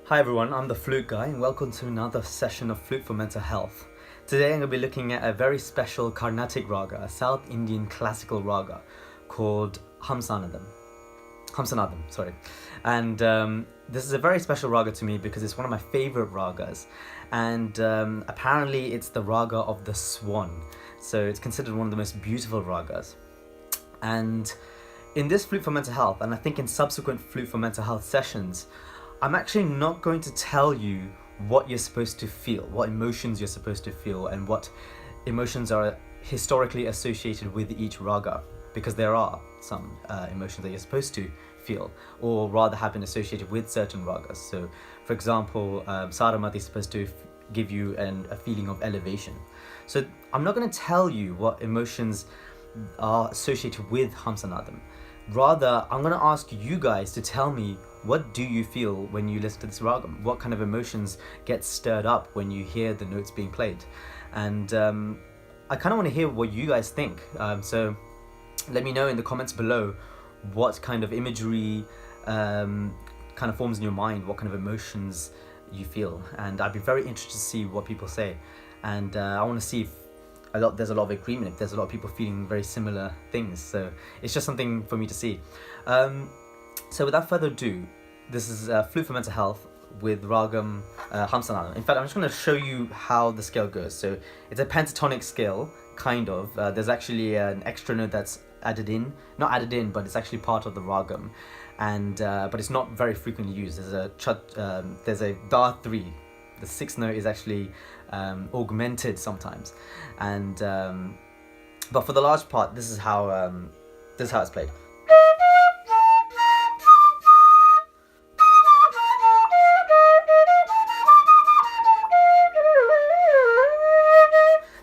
Hi everyone, I'm the Flute Guy and welcome to another session of Flute for Mental Health. Today I'm going to be looking at a very special Carnatic Raga, a South Indian classical raga called Hamsanadam, sorry. And this is a very special raga to me because it's one of my favorite ragas. And apparently it's the raga of the swan. So it's considered one of the most beautiful ragas. And in this Flute for Mental Health, and I think in subsequent Flute for Mental Health sessions, I'm actually not going to tell you what you're supposed to feel, what emotions you're supposed to feel, and what emotions are historically associated with each raga, because there are some emotions that you're supposed to feel, or rather have been associated with certain ragas. So, for example, Saramati is supposed to give you a feeling of elevation. So I'm not going to tell you what emotions are associated with Hamsanadam. Rather, I'm going to ask you guys to tell me, what do you feel when you listen to this ragam? What kind of emotions get stirred up when you hear the notes being played? And I kind of want to hear what you guys think. So let me know in the comments below what kind of imagery kind of forms in your mind, what kind of emotions you feel. And I'd be very interested to see what people say. And I want to see if there's a lot of agreement, if there's a lot of people feeling very similar things. So it's just something for me to see. So without further ado, this is Flute for Mental Health with Ragam Hamsanadam. In fact, I'm just going to show you how the scale goes. So it's a pentatonic scale, kind of. There's actually an extra note that's added in. Not added in, but it's actually part of the Ragam. And but it's not very frequently used. There's a Da 3. The sixth note is actually augmented sometimes. And but for the large part, this is how it's played.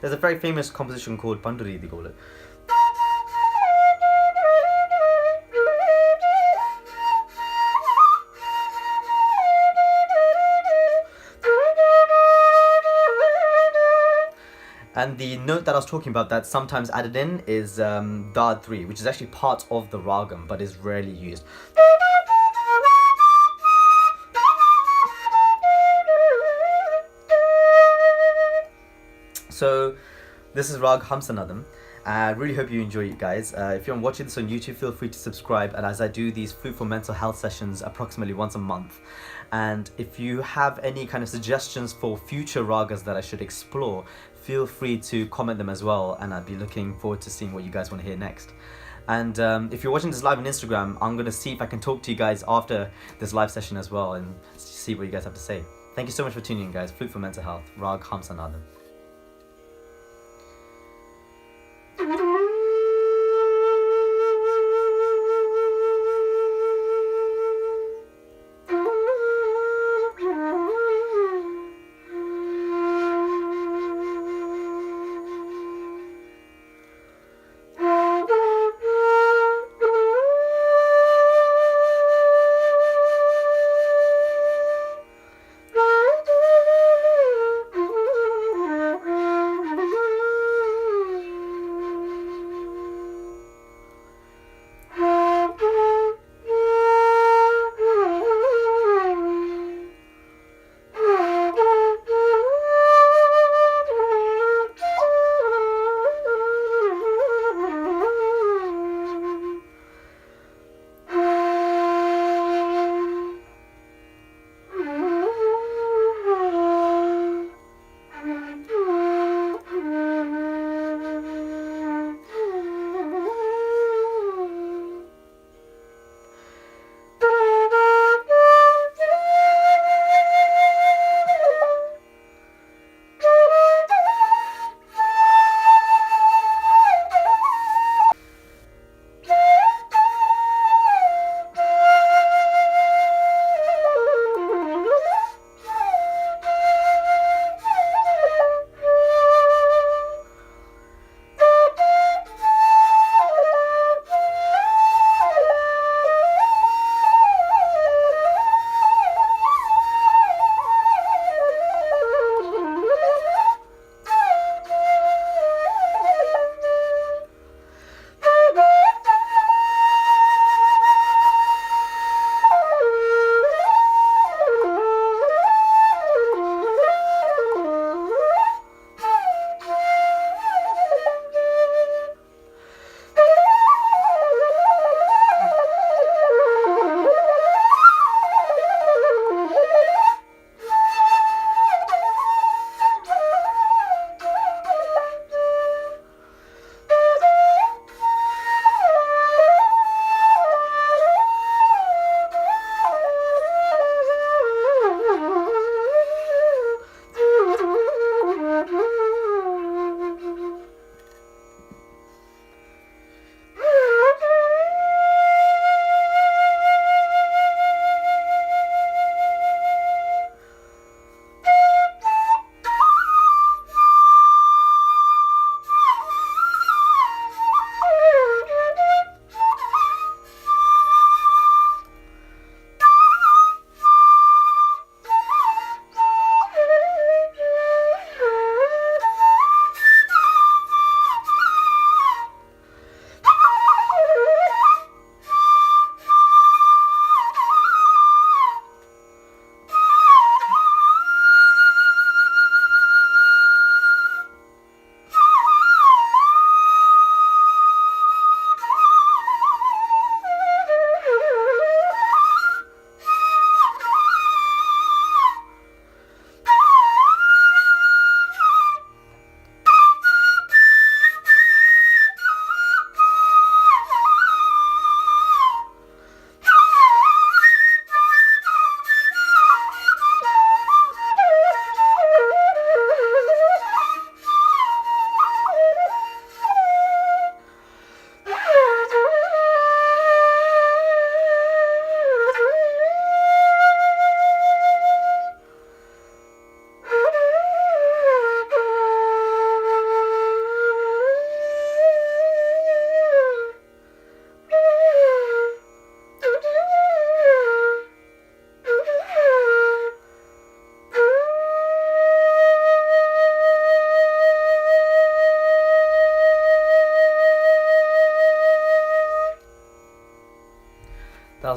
There's a very famous composition called Panduri Digole. And the note that I was talking about that's sometimes added in is Da 3, which is actually part of the ragam but is rarely used. So this is Rag Hamsanadam. I really hope you enjoy it, guys. If you're watching this on YouTube, feel free to subscribe. And as I do these Flute for Mental Health sessions approximately once a month. And if you have any kind of suggestions for future ragas that I should explore, feel free to comment them as well. And I'd be looking forward to seeing what you guys want to hear next. And if you're watching this live on Instagram, I'm going to see if I can talk to you guys after this live session as well and see what you guys have to say. Thank you so much for tuning in, guys. Flute for Mental Health, Rag Hamsanadam.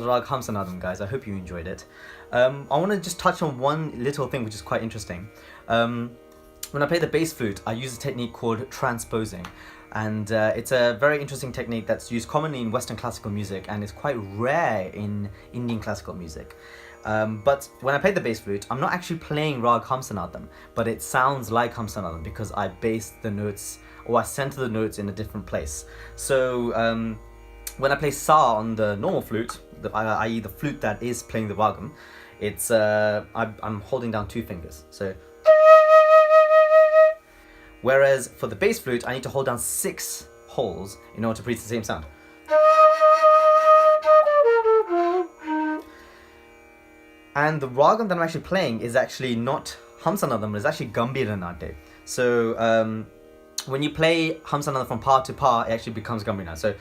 the Raga Hamsanadam, guys. I hope you enjoyed it. I want to just touch on one little thing which is quite interesting. When I play the bass flute, I use a technique called transposing. And it's a very interesting technique that's used commonly in Western classical music and is quite rare in Indian classical music. But when I play the bass flute, I'm not actually playing Raga Hamsanadam, but it sounds like Hamsanadam because I base the notes, or I center the notes in a different place. So when I play Sa on the normal flute, i.e. the flute that is playing the Ragam, it's I'm holding down 2 fingers. So, whereas for the bass flute, I need to hold down 6 holes in order to produce the same sound. And the Ragam that I'm actually playing is actually not Hamsanadam, it's actually Gambhira Nate. So when you play Hamsanadam from pa to pa, it actually becomes Gambhira. So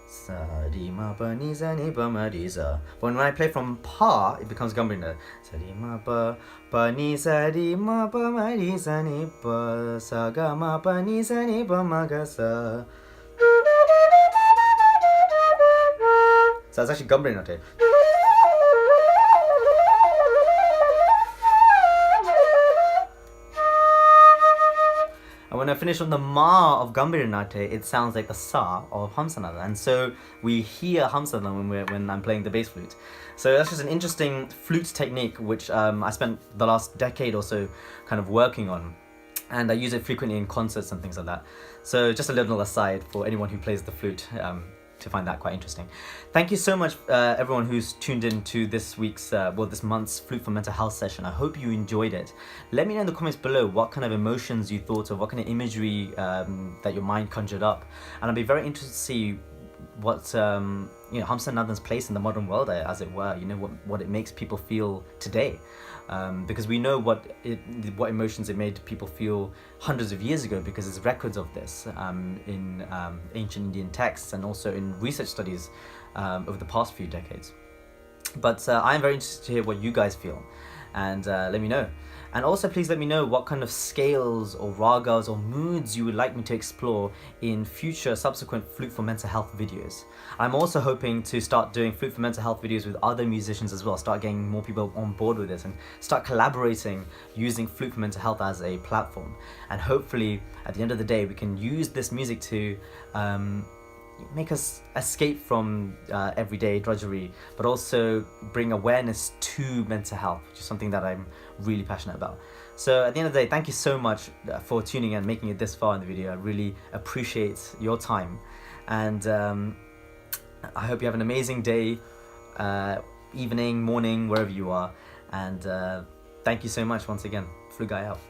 sa di ma pa ni sa ni pa ma di sa. But when I play from pa, it becomes Gambhira. Sa di ma pa pa ni sa di ma pa ma di sa ni pa sa ga ma pa ni sa ni pa ma ga sa. So that's actually Gambhira Nate. And when I finish on the ma of Gambhira Nate, it sounds like the sa of Hamsanadam. And so we hear Hamsanadam when I'm playing the bass flute. So that's just an interesting flute technique which I spent the last decade or so kind of working on. And I use it frequently in concerts and things like that. So just a little aside for anyone who plays the flute. To find that quite interesting. Thank you so much everyone who's tuned in to this week's, this month's Flute for Mental Health session. I hope you enjoyed it. Let me know in the comments below what kind of emotions you thought of, what kind of imagery that your mind conjured up. And I'd be very interested to see what Hamsanadam's place in the modern world, as it were, what it makes people feel today. Because we know what emotions it made people feel hundreds of years ago, because there's records of this in ancient Indian texts and also in research studies over the past few decades. But I'm very interested to hear what you guys feel, and let me know. And also please let me know what kind of scales or ragas or moods you would like me to explore in future subsequent Flute for Mental Health videos. I'm also hoping to start doing Flute for Mental Health videos with other musicians as well, start getting more people on board with this and start collaborating using Flute for Mental Health as a platform. And hopefully at the end of the day we can use this music to make us escape from everyday drudgery, but also bring awareness to mental health, which is something that I'm really passionate about. So at the end of the day, thank you so much for tuning in and making it this far in the video. I really appreciate your time, and I hope you have an amazing day, evening, morning, wherever you are, and thank you so much once again. Flute Guy out.